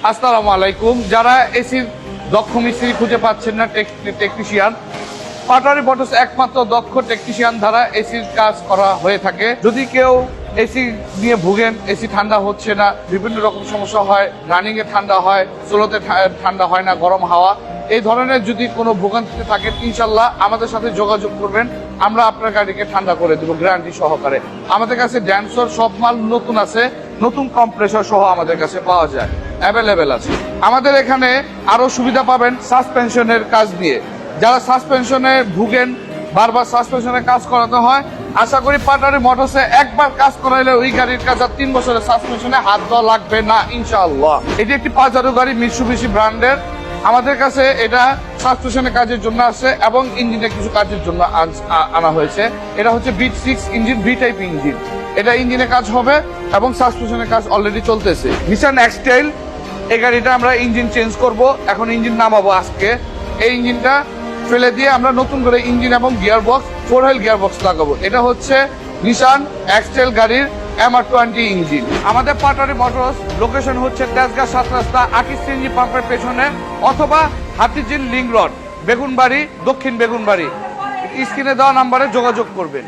আসসালামু আলাইকুম। যারা এসির দক্ষ মিস্ত্রি খুঁজে পাচ্ছেন না, টেকনিশিয়ান, পাটারি মোটরস একমাত্র দক্ষ টেকনিশিয়ান দ্বারা এসির কাজ করা হয়ে থাকে। যদি কেউ এসি নিয়ে ভুগেন, এসি ঠান্ডা হচ্ছে না, বিভিন্ন রকম সমস্যা হয়, রানিং এ ঠান্ডা হয়, স্লোতে ঠান্ডা হয় না, গরম হাওয়া, এই ধরনের যদি কোনো ভোগান্তিতে থাকেন, ইনশাল্লাহ আমাদের সাথে যোগাযোগ করবেন, আমরা আপনার গাড়িকে ঠান্ডা করে দেবো গ্যারান্টি সহকারে। আমাদের কাছে ড্যান্সর সব মাল নতুন আছে, নতুন কম্প্রেসর সহ আমাদের কাছে পাওয়া যায়, অ্যাভেলেবেল আছে। আমাদের এখানে আরো সুবিধা পাবেন সাসপেনশনের কাজ নিয়ে। যারা সাসপেনশনে ভুগেন, বারবার সাসপেনশনে কাজ করাতে হয়, আশা করি পাটারি মোটরসে একবার কাজ করাইলে ওই গাড়ির কাজ আর 3 বছরের সাসপেনশনে হাত দেওয়া লাগবে না ইনশাআল্লাহ। এটি একটি পাজারো গাড়ি, মিৎসুবিশি ব্র্যান্ডের। আমাদের কাছে এটা সাসপেনশনের কাজের জন্য আসছে এবং ইঞ্জিনের কিছু কাজের জন্য আনা হয়েছে। এটা হচ্ছে V6 engine, V type engine. এটা ইঞ্জিনে কাজ হবে এবং সাসপেনশনের কাজ অলরেডি চলতেছে। নিসান এক্সটাইল, এই গাড়িটা আমরা ইঞ্জিন চেঞ্জ করব, এখন ইঞ্জিন নামাবো আজকে। এই ইঞ্জিনটা ফেলে দিয়ে আমরা নতুন করে ইঞ্জিন এবং gear box, 4 wheel gear box লাগাবো। এটা হচ্ছে নিসান এক্সটাইল গাড়ির MR20 ইঞ্জিন। আমাদের পাটারি মোটরস লোকেশন হচ্ছে তেজগাঁ 7 রাস্তা আকিস সিএনজি পাম্পের পেছনে, অথবা হাতিঝিল লিংক রোড, বেগুনবাড়ি, দক্ষিণ বেগুনবাড়ি। স্ক্রিনে দেওয়া নাম্বারে যোগাযোগ করবেন।